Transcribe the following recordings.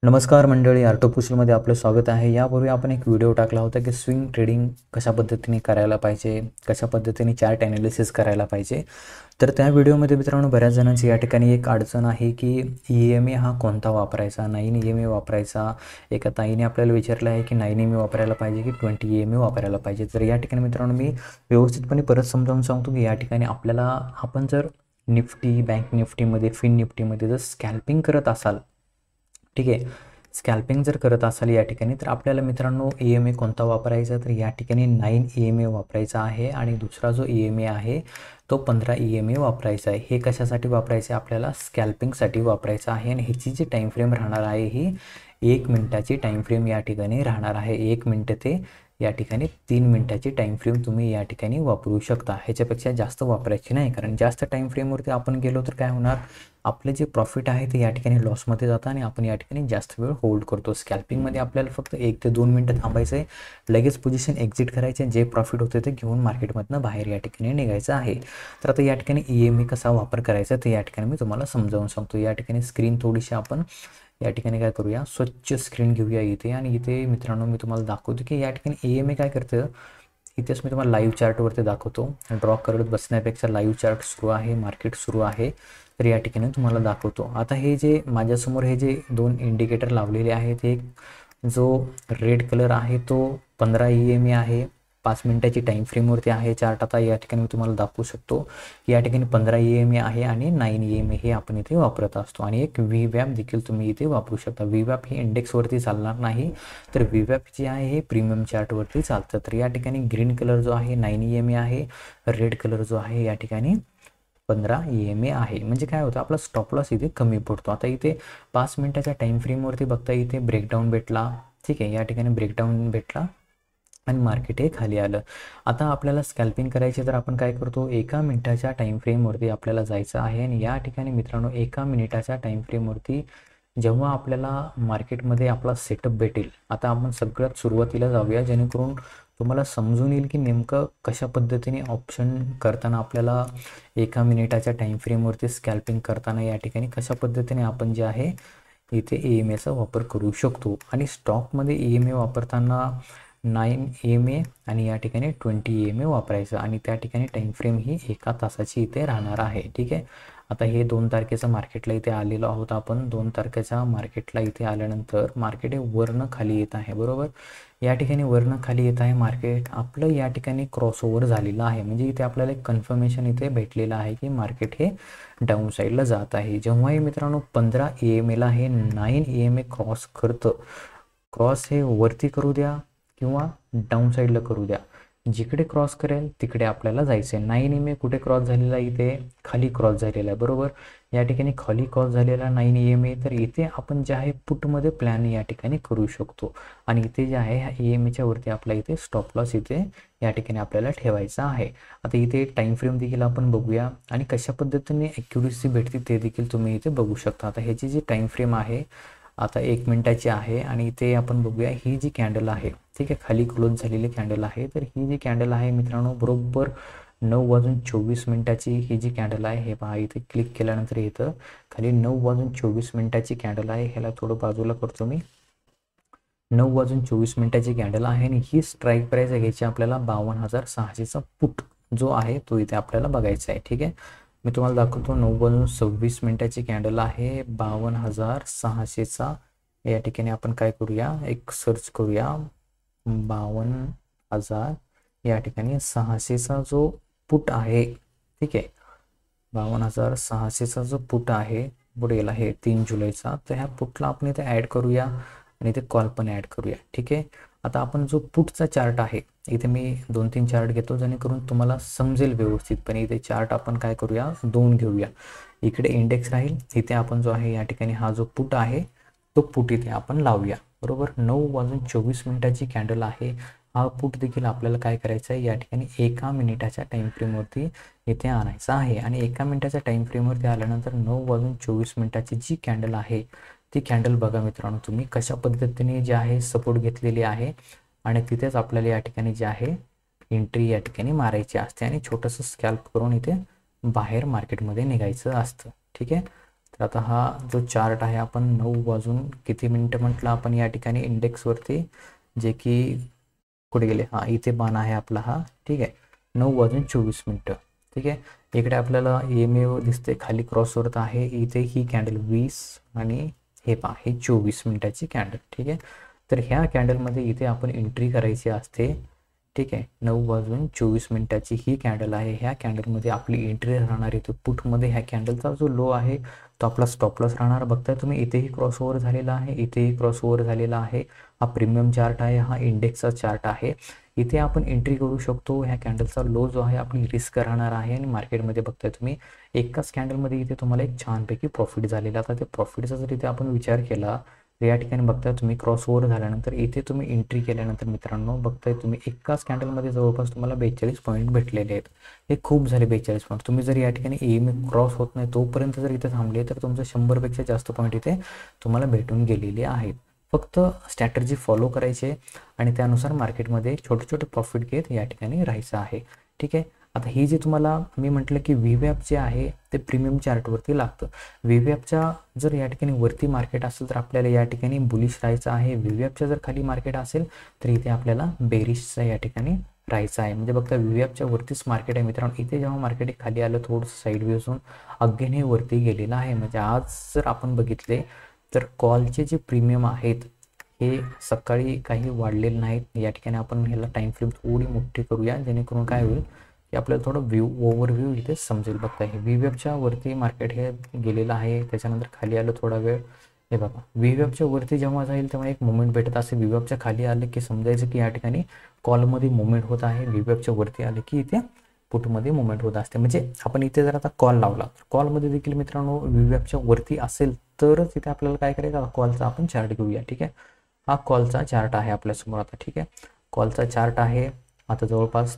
नमस्कार मंडळी, आर्टोपुशलमध्ये आपलं स्वागत आहे. यापूर्वी आपण एक व्हिडिओ टाकला होता की स्विंग ट्रेडिंग कशा पद्धतीने करायला पाहिजे, कशा पद्धतीने चार्ट ॲनालिसिस करायला पाहिजे. तर त्या व्हिडिओमध्ये मित्रांनो बऱ्याच जणांची या ठिकाणी एक अडचण आहे की EMA हा कोणता वापरायचा, 9 EMA वापरायचा. एका ताईने आपल्याला विचारलं आहे की 9 EMA वापरायला पाहिजे की 20 EMA वापरायला पाहिजे. तर या ठिकाणी मित्रांनो मी व्यवस्थितपणे परत समजावून सांगतो की या ठिकाणी आपण जर निफ्टी, बँक निफ्टीमध्ये, फिन निफ्टीमध्ये जर स्कॅल्पिंग करत असाल, ठीक आहे, स्कॅल्पिंग जर करत असाल या ठिकाणी, तर आपल्याला मित्रांनो EMA कोणता वापरायचा, तर या ठिकाणी 9 EMA वापरायचा आहे आणि दुसरा जो EMA आहे तो 15 EMA वापरायचा आहे. हे कशासाठी वापरायचं आहे, आपल्याला स्कॅल्पिंगसाठी वापरायचं आहे आणि ह्याची जी टाईम फ्रेम राहणार आहे ही 1 मिनिटाची टाईम फ्रेम या ठिकाणी राहणार आहे. 1 मिनिट ते या ठिकाणी 3 मिनिटाची टाईम फ्रेम तुम्ही या ठिकाणी वापरू शकता. ह्याच्यापेक्षा जास्त वापरायची नाही, कारण जास्त टाईम फ्रेमवरती आपण गेलो तर काय होणार, आपले जे प्रॉफिट आहे ते या ठिकाणी लॉसमध्ये जातं आणि आपण या ठिकाणी जास्त वेळ होल्ड करतो. स्कॅल्पिंगमध्ये आपल्याला फक्त 1 ते 2 मिनटं थांबायचं आहे, लगेच पोझिशन एक्झिट करायचे, जे प्रॉफिट होते ते घेऊन मार्केटमधनं बाहेर या ठिकाणी निघायचं आहे. तर आता या ठिकाणी EMA कसा वापर करायचा ते या ठिकाणी मी तुम्हाला समजावून सांगतो. या ठिकाणी स्क्रीन थोडीशी आपण या ठिकाणी काय करूया, स्वच्छ स्क्रीन घेऊया इथे आणि इथे मित्रांनो मी तुम्हाला दाखवतो की या ठिकाणी EMA काय करतं. इथेच मी तुम्हाला लाईव्ह चार्टवरती दाखवतो. ड्रॉ करत बसण्यापेक्षा लाईव्ह चार्ट सुरू आहे, मार्केट सुरू आहे, तर या ठिकाणी तुम्हाला दाखवतो. आता हे जे माझ्यासमोर हे जे 2 इंडिकेटर लावलेले आहेत, एक जो रेड कलर आहे तो 15 EMA आहे, 5 मिनिटाची टाईम फ्रेमवरती आहे चार्ट. आता या ठिकाणी मी तुम्हाला दाखवू शकतो की या ठिकाणी 15 EMA आहे आणि 9 EMA हे आपण इथे वापरत असतो. आणि एक VWAP देखील तुम्ही इथे वापरू शकता. VWAP हे इंडेक्सवरती चालणार नाही, तर VWAP जे आहे हे प्रीमियम चार्टवरती चालतं. तर या ठिकाणी ग्रीन कलर जो आहे 9 EMA आहे, रेड कलर जो आहे या ठिकाणी 15 EMA आहे. म्हणजे काय होतं, आपला स्टॉप लॉस इथे कमी पडतो. आता इथे 5 मिनिटाच्या टाईम फ्रेमवरती बघता इथे ब्रेकडाऊन भेटला, ठीक आहे, या ठिकाणी ब्रेकडाऊन भेटला आणि मार्केट हे खाली आलं. आता आपल्याला स्कॅल्पिंग करायची, तर आपण काय करतो, 1 मिनिटाच्या टाईम फ्रेमवरती आपल्याला जायचं आहे. आणि या ठिकाणी मित्रांनो 1 मिनिटाच्या टाईम फ्रेमवरती जेव्हा आपल्याला मार्केटमध्ये आपला सेटअप भेटेल, आता आपण सगळ्यात सुरुवातीला जाऊया, जेणेकरून तुम्हाला समजून येईल की नेमकं कशा पद्धतीने ऑप्शन करताना आपल्याला 1 मिनिटाच्या टाईम फ्रेमवरती स्कॅल्पिंग करताना या ठिकाणी कशा पद्धतीने आपण जे आहे इथे EMAचा वापर करू शकतो. आणि स्टॉकमध्ये EMA वापरताना 9 EMA आणि या ठिकाणी 20 EMA वापरायचं आणि त्या ठिकाणी टाईम फ्रेम ही 1 तासाची इथे राहणार आहे. ठीक आहे. आता हे 2 तारखेचं मार्केटला इथे आलेलो आहोत आपण. 2 तारखेच्या मार्केटला इथे आल्यानंतर मार्केट हे वरनं खाली येत आहे, बरोबर. या ठिकाणी वरनं खाली येत आहे मार्केट, आपलं या ठिकाणी क्रॉसओव्हर झालेलं आहे. म्हणजे इथे आपल्याला एक कन्फर्मेशन इथे भेटलेलं आहे की मार्केट हे डाऊन साईडला जात आहे. जेव्हाही मित्रांनो 15 EMAला हे 9 EMA क्रॉस करतं, क्रॉस हे वरती करू द्या किंवा डाऊन साईडला करू द्या, जिकडे क्रॉस करेल तिकडे आपल्याला जायचं आहे. 9 EMA कुठे क्रॉस झालेला आहे, इथे खाली क्रॉस झालेला आहे, बरोबर. या ठिकाणी खाली क्रॉस झालेला 9 EMA, तर इथे आपण जे आहे पुटमध्ये प्लॅन या ठिकाणी करू शकतो. आणि इथे जे आहे ह्या EMAच्या वरती आपला इथे स्टॉप लॉस इथे या ठिकाणी आपल्याला ठेवायचा आहे. आता इथे टाईम फ्रेम देखील आपण बघूया आणि कशा पद्धतीने ॲक्युरेसी भेटते ते देखील तुम्ही इथे बघू शकता. आता ह्याची जी टाईम फ्रेम आहे आता 1 मिनिटाची आहे आणि इथे आपण बघूया ही जी कॅन्डल आहे, ठीक आहे, खाली क्लोज झालेली कॅन्डल आहे. तर ही जी कॅन्डल आहे मित्रांनो बरोबर 9:24 ही जी कॅन्डल आहे, हे पहा इथे क्लिक केल्यानंतर इथं खाली 9:24 कॅन्डल आहे. ह्याला थोडं बाजूला करतो मी. 9:24 कॅन्डल आहे आणि ही स्ट्राईक प्राईस घ्यायची आपल्याला 52,600चा पुट जो आहे तो इथे आपल्याला बघायचा आहे. ठीक आहे, मी तुम्हाला दाखवतो. 9:26 कॅन्डल आहे, 52,600चा. या ठिकाणी आपण काय करूया, एक सर्च करूया, 52,000 या ठिकाणी 600चा जो पुट आहे, ठीक आहे, 52,600चा जो पुट आहे बुडेल आहे 3 जुलैचा, तर ह्या पुटला आपण इथे ॲड करूया आणि इथे कॉल पण ॲड करूया. ठीक आहे. आता आपण जो पुटचा चार्ट आहे, इथे मी 2-3 चार्ट घेतो जेणेकरून तुम्हाला समजेल व्यवस्थितपणे. इथे चार्ट आपण काय करूया, 2 घेऊया. इकडे इंडेक्स राहील, इथे आपण जो आहे या ठिकाणी हा जो पुट आहे तो पुट इथे आपण लावूया, बरोबर. 9:24 कॅन्डल आहे, हा पुट देखील आपल्याला काय करायचं आहे, या ठिकाणी 1 मिनिटाच्या टाईम फ्रेमवरती इथे आणायचा आहे. आणि 1 मिनिटाच्या टाईम फ्रेमवरती आल्यानंतर 9:24 जी कॅन्डल आहे ती कॅन्डल बघा मित्रांनो तुम्ही कशा पद्धतीने जे आहे सपोर्ट घेतलेली आहे आणि तिथेच आपल्याला या ठिकाणी जे आहे एंट्री या ठिकाणी मारायची असते आणि छोटंसं स्कॅल्प करून इथे बाहेर मार्केटमध्ये निघायचं असतं. ठीक आहे. तर आता हा जो चार्ट आहे आपण 9 वाजून किती मिनटं म्हटलं आपण या ठिकाणी इंडेक्सवरती, जे की कुठे गेले, हां इथे बाण आहे आपला हा, ठीक आहे, 9 वाजून 24 मिनटं, ठीक आहे. इकडे आपल्याला EMA दिसते खाली क्रॉसवरत आहे, इथे ही कॅन्डल 20 आणि हे पहा हे 24 मिनिटाची कॅन्डल, ठीक आहे. तर ह्या कॅन्डलमध्ये इथे आपण एंट्री करायची असते, ठीक आहे. 9 वाजून 24 मिनिटाची ही कॅन्डल आहे. ह्या कॅन्डलमध्ये आपली एंट्री राहणार आहे. पुटमध्ये ह्या कॅन्डलचा जो लो आहे तो आपला स्टॉप लॉस राहणार. बघताय तुम्ही इथेही क्रॉसओव्हर झालेला आहे, इथेही क्रॉसओव्हर झालेला आहे. हा प्रीमियम चार्ट आहे, हा इंडेक्सचा चार्ट आहे. इथे आपण एंट्री करू शकतो. ह्या कॅन्डलचा लो जो आहे आपली रिस्क राहणार आहे. आणि मार्केटमध्ये बघताय तुम्ही एकाच कॅन्डलमध्ये इथे तुम्हाला एक छानपैकी प्रॉफिट झालेला. आता ते प्रॉफिटचा जर इथे आपण विचार केला तर या ठिकाणी बघताय तुम्ही क्रॉसओव्हर झाल्यानंतर इथे तुम्ही एंट्री केल्यानंतर मित्रांनो बघताय तुम्ही एकाच कॅन्डलमध्ये जवळपास तुम्हाला 42 पॉईंट भेटलेले आहेत. हे खूप झाले 42 पॉईंट. तुम्ही जर या ठिकाणी EMA क्रॉस होत नाही तोपर्यंत जर इथे थांबले तर तुमचं 100पेक्षा जास्त पॉईंट इथे तुम्हाला भेटून गेलेले आहेत. फक्त स्ट्रॅटर्जी फॉलो करायचे आणि त्यानुसार मार्केटमध्ये छोटे छोटे प्रॉफिट घेत या ठिकाणी राहायचं आहे, ठीक आहे. आता ही जी तुम्हाला मी म्हटलं की VWAP जे आहे ते प्रीमियम चार्टवरती लागतं. VWAPच्या जर या ठिकाणी वरती मार्केट असेल तर आपल्याला या ठिकाणी बुलिश राहायचं आहे. VWAPच्या जर खाली मार्केट असेल तर इथे आपल्याला बेरिशचा या ठिकाणी राहायचं आहे. म्हणजे बघता VWAPच्या वरतीच मार्केट आहे मित्रांनो. इथे जेव्हा मार्केट खाली आलं थोडंसं साईड वेज होऊन अगेन हे वरती गेलेलं आहे. म्हणजे आज जर आपण बघितले तर कॉलचे जे प्रीमियम आहेत हे सकाळी काही वाढलेले नाहीत. या ठिकाणी आपण ह्याला टाईम फ्रेम थोडी मोठी करूया जेणेकरून काय होईल की आपल्याला थोडं ओव्हरव्ह्यू इथे समजेल. बघता हे VWAPच्या वरती मार्केट हे गेलेलं आहे, त्याच्यानंतर खाली आलं थोडा वेळ. हे बघा VWAPच्या वरती जेव्हा जाईल तेव्हा एक मुवमेंट भेटत असे. VWAPच्या खाली आले की समजायचं की या ठिकाणी कॉलमध्ये मुवमेंट होत आहे. VWAPच्या वरती आले की इथे पुटमध्ये मुवमेंट होत असते. म्हणजे आपण इथे जर आता कॉल लावला तर कॉलमध्ये देखील मित्रांनो VWAPच्या वरती असेल तरच इथे आपल्याला काय करायचं, कॉलचा आपण चार्ट घेऊया, ठीक आहे. हा कॉलचा चार्ट आहे आपल्यासमोर आता, ठीक आहे. कॉलचा चार्ट आहे. आता जवळपास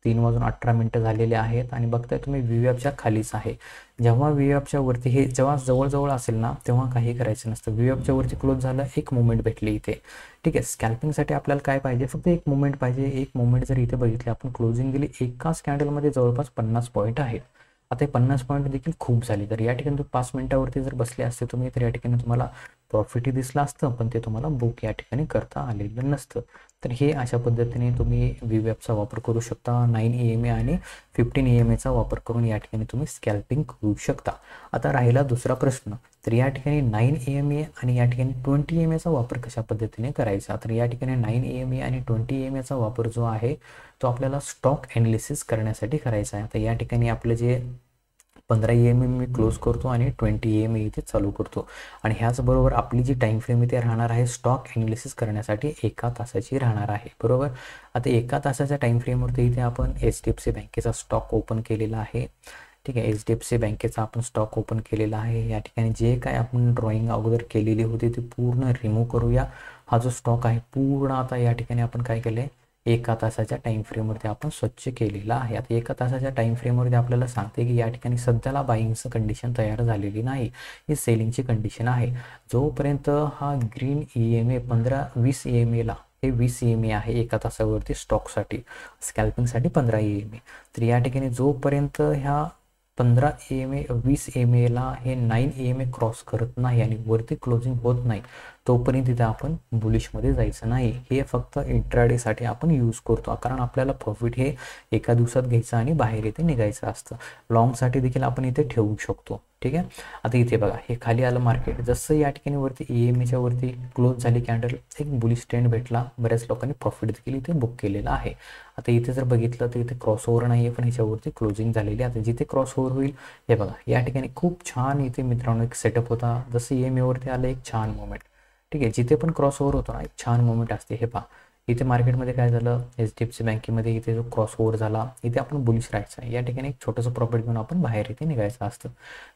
3 वाजून 18 मिनटं झालेले आहेत आणि बघताय तुम्ही VWAPच्या खालीच आहे. जेव्हा VWAPच्या वरती हे जेव्हा जवळजवळ असेल ना तेव्हा काही करायचं नसतं. VWAPच्या वरती क्लोज झालं, एक मुवमेंट भेटली इथे, ठीक आहे. स्कॅल्पिंगसाठी आपल्याला काय पाहिजे, फक्त एक मुवमेंट पाहिजे. एक मुवमेंट जर इथे बघितली आपण क्लोजिंग दिली एकाच कॅन्डलमध्ये जवळपास 50 पॉईंट आहेत. आता हे 50 पॉईंट देखील खूप झाले. तर या ठिकाणी 5 मिनिटावरती जर बसले असते तुम्ही तर या ठिकाणी तुम्हाला प्रॉफिटही दिसलं असतं, पण ते तुम्हाला बुक या ठिकाणी करता आलेलं नसतं. तर हे अशा पद्धतीने तुम्ही VWAPचा वापर करू शकता. 9 EMA आणि 15 EMAचा वापर करून या ठिकाणी तुम्ही स्कॅल्पिंग करू शकता. आता राहिला दुसरा प्रश्न, तर या ठिकाणी 9 EMA आणि या ठिकाणी 20 EMAचा वापर कशा पद्धतीने करायचा. तर या ठिकाणी 9 EMA आणि 20 EMAचा वापर जो आहे तो आपल्याला स्टॉक ॲनालिसिस करण्यासाठी करायचा आहे. आता या ठिकाणी आपलं जे 15 EMA मी क्लोज करतो आणि 20 EMA इथे चालू करतो आणि ह्याचबरोबर आपली जी टाईम फ्रेम इथे राहणार आहे स्टॉक ॲनालिसिस करण्यासाठी 1 तासाची राहणार आहे, बरोबर. आता 1 तासाच्या टाईम फ्रेमवरती इथे आपण HDFC बँकेचा स्टॉक ओपन केलेला आहे, ठीक आहे. HDFC बँकेचा आपण स्टॉक ओपन केलेला आहे. या ठिकाणी जे काय आपण ड्रॉइंग अगोदर केलेली होती ती पूर्ण रिमूव्ह करूया. हा जो स्टॉक आहे पूर्ण आता या ठिकाणी आपण काय केलं आहे 1 तासाच्या टाईम फ्रेमवरती आपण स्वच्छ केलेला आहे. आता 1 तासाच्या टाईम फ्रेमवरती आपल्याला सांगते की या ठिकाणी सध्याला बाईंगचं कंडिशन तयार झालेली नाही, ही सेलिंगची कंडिशन आहे. जोपर्यंत हा ग्रीन EMA 15-20 EMAला हे 20 EMA आहे 1 तासावरती स्टॉकसाठी, स्कॅल्पिंगसाठी 15 EMA. तर या ठिकाणी जोपर्यंत ह्या 15 EMA 20 EMAला हे 9 EMA क्रॉस करत नाही आणि वरती क्लोजिंग होत नाही तोपर्यंत तिथे आपण बुलिशमध्ये जायचं नाही. हे फक्त इंट्राडेसाठी आपण यूज करतो, कारण आपल्याला प्रॉफिट हे एका दिवसात घ्यायचं आणि बाहेर इथे निघायचं असतं. लॉंगसाठी देखील आपण इथे ठेवू शकतो, ठीक आहे. आता इथे बघा हे खाली आलं मार्केट, जसं या ठिकाणी वरती EMAच्या वरती क्लोज झाली कॅन्डल एक बुलिश ट्रेंड भेटला, बऱ्याच लोकांनी प्रॉफिट देखील इथे बुक केलेला आहे. आता इथे जर बघितलं तर इथे क्रॉसओव्हर नाही आहे पण ह्याच्यावरती क्लोजिंग झालेली आहे. आता जिथे क्रॉसओव्हर होईल हे बघा या ठिकाणी खूप छान इथे मित्रांनो एक सेटअप होता, जसं EMAवरती आलं एक छान मोमेंट, ठीक आहे. जिथे पण क्रॉसओव्हर होतो ना एक छान मोमेंट असते. हे पहा इथे मार्केटमध्ये काय झालं, HDFC बँकेमध्ये इथे जो क्रॉसओव्हर झाला इथे आपण बुलिश राहायचं आहे. या ठिकाणी एक छोटंसं प्रॉफिट घेऊन आपण बाहेर इथे निघायचं असतं.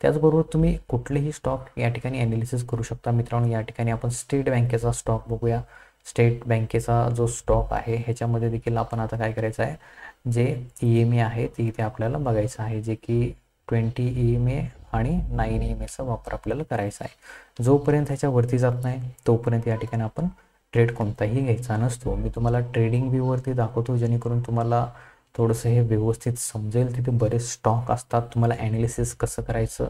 त्याचबरोबर तुम्ही कुठलेही स्टॉक या ठिकाणी ॲनालिसिस करू शकता मित्रांनो. या ठिकाणी आपण स्टेट बँकेचा स्टॉक बघूया. स्टेट बँकेचा जो स्टॉक आहे ह्याच्यामध्ये देखील आपण आता काय करायचं आहे, जे EMA आहे ते इथे आपल्याला बघायचं आहे, जे की 20 EMA आणि 9 EMAचा वापर आपल्याला करायचा आहे. जोपर्यंत ह्याच्यावरती जात नाही तोपर्यंत या ठिकाणी आपण ट्रेड कोणताही घ्यायचा नसतो. मी तुम्हाला ट्रेडिंग व्ह्यूवरती दाखवतो जेणेकरून तुम्हाला थोडंसं हे व्यवस्थित समजेल. तिथे बरेच स्टॉक असतात, तुम्हाला ॲनालिसिस कसं करायचं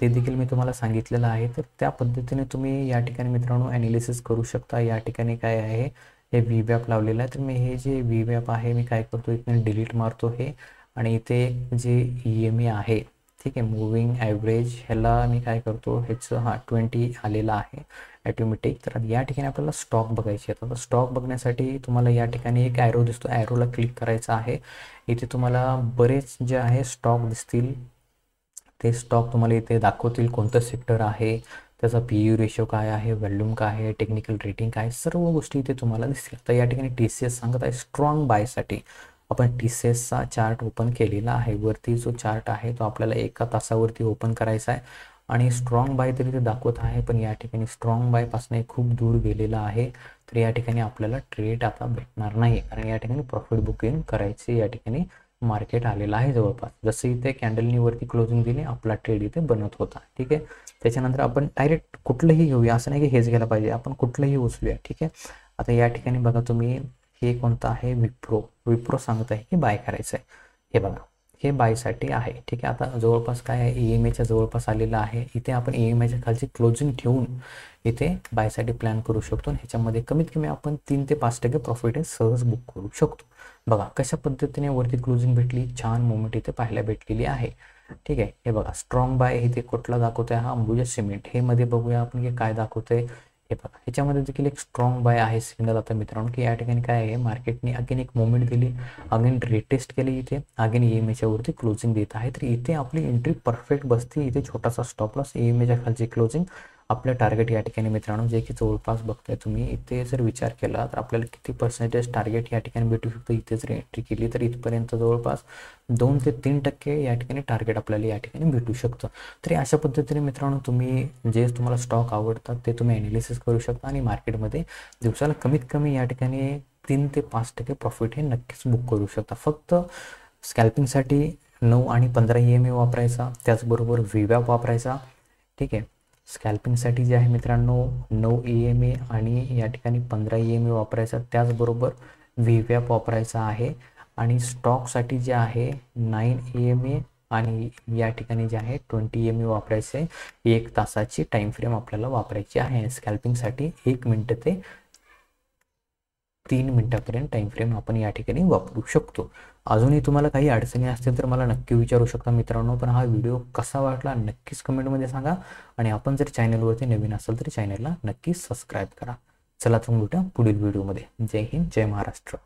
ते देखील मी तुम्हाला सांगितलेलं आहे. तर त्या पद्धतीने तुम्ही या ठिकाणी मित्रांनो ॲनालिसिस करू शकता. या ठिकाणी काय आहे, हे व्हीवॅप लावलेलं आहे. तर मी हे जे व्हीवॅप आहे मी काय करतो, इथे डिलीट मारतो हे, आणि इथे जे EMA आहे, ठीक आहे, मूविंग ॲव्हरेज, ह्याला मी काय करतो, ह्याचं 20 आलेलं आहे ॲटोमॅटिक. तर या ठिकाणी आपल्याला स्टॉक बघायचे आहेत. आता स्टॉक बघण्यासाठी तुम्हाला या ठिकाणी एक ॲरो दिसतो, ॲरोला क्लिक करायचं आहे. इथे तुम्हाला बरेच जे आहे स्टॉक दिसतील. ते स्टॉक तुम्हाला इथे दाखवतील कोणतं सेक्टर आहे, त्याचा PE रेशो काय आहे, व्हॉल्यूम काय आहे, टेक्निकल रेटिंग काय, सर्व गोष्टी इथे तुम्हाला दिसतील. तर या ठिकाणी TCS सांगत आहे स्ट्रॉंग बायसाठी. आपण TCSचा चार्ट ओपन केलेला आहे. वरती जो चार्ट आहे तो आपल्याला 1 तासावरती ओपन करायचा आहे, आणि स्ट्रॉंग बाय तरी ते दाखवत आहे, पण या ठिकाणी स्ट्रॉंग बायपासून खूप दूर गेलेला आहे. तर या ठिकाणी आपल्याला ट्रेड आता भेटणार नाही, कारण या ठिकाणी प्रॉफिट बुकिंग करायचे या ठिकाणी मार्केट आलेलं आहे जवळपास. जसं इथे कॅन्डलनी वरती क्लोजिंग दिली, आपला ट्रेड इथे बनत होता. ठीक आहे, त्याच्यानंतर आपण डायरेक्ट कुठलंही घेऊया, असं नाही की हेच घ्यायला पाहिजे, आपण कुठलंही उचलूया. ठीक आहे, आता या ठिकाणी बघा तुम्ही, हे कोणतं आहे, विप्रो सांगत आहे की बाय करायचं आहे. हे बघा, हे बायसाठी आहे. ठीक आहे, आता जवळपास काय आहे, EMAच्या जवळपास आलेलं आहे. इथे आपण EMAच्या खालची क्लोजिंग ठेवून इथे बायसाठी प्लॅन करू शकतो. ह्याच्यामध्ये कमीत कमी आपण 3 ते 5% प्रॉफिट हे सहज बुक करू शकतो. बघा कशा पद्धतीने वरती क्लोजिंग भेटली, छान मोमेंट इथे पाहायला भेटलेली आहे. ठीक आहे, हे बघा स्ट्रॉंग बाय इथे कुठला दाखवतोय, हा अंबुजा सिमेंट. हे मध्ये बघूया आपण की काय दाखवतंय. हे बघा, ह्याच्यामध्ये देखील एक स्ट्रॉंग बाय आहे सिग्नल. आता मित्रांनो की या ठिकाणी काय आहे, मार्केटने अगेन एक मोमेंट दिली, अगेन रिटेस्ट केली, इथे अगेन EMAच्या वरती क्लोजिंग देत आहे. तर इथे आपली एंट्री परफेक्ट बसते. इथे छोटासा स्टॉप लॉस, EMAच्या खालची क्लोजिंग, आपलं टार्गेट या ठिकाणी मित्रांनो जे की जवळपास बघताय तुम्ही. इथे जर विचार केला तर आपल्याला किती % टार्गेट या ठिकाणी भेटू शकतं. इथे जर एंट्री केली तर इथपर्यंत जवळपास 2 ते 3% या ठिकाणी टार्गेट आपल्याला या ठिकाणी भेटू शकतं. तर अशा पद्धतीने मित्रांनो तुम्ही जे तुम्हाला स्टॉक आवडतात ते तुम्ही ॲनालिसिस करू शकता, आणि मार्केटमध्ये दिवसाला कमीत कमी या ठिकाणी 3 ते 5% प्रॉफिट हे नक्कीच बुक करू शकता. फक्त स्कॅल्पिंगसाठी 9 आणि 15 EMA वापरायचा, त्याचबरोबर व्हीवॅप वापरायचा. ठीक आहे, स्कॅल्पिंगसाठी जे आहे मित्रांनो 9 EMA आणि या ठिकाणी 15 EMA वापरायचा, त्याचबरोबर व्हीवॅप वापरायचा आहे. आणि स्टॉकसाठी जे आहे 9 EMA आणि या ठिकाणी जे आहे 20 EMA वापरायचे आहे. 1 तासाची टाईम फ्रेम आपल्याला वापरायची आहे. स्कॅल्पिंगसाठी 1 मिनिट ते 3 मिनिटापर्यंत टाईम फ्रेम आपण या ठिकाणी वापरू शकतो. अजूनही तुम्हाला काही अडचणी असतील तर मला नक्की विचारू शकता मित्रांनो. पण हा व्हिडिओ कसा वाटला नक्कीच कमेंटमध्ये सांगा, आणि आपण जर चॅनलवरती नवीन असाल तर चॅनलला नक्कीच सबस्क्राईब करा. चला तर भेटूया पुढील व्हिडिओमध्ये. जय हिंद, जय महाराष्ट्र.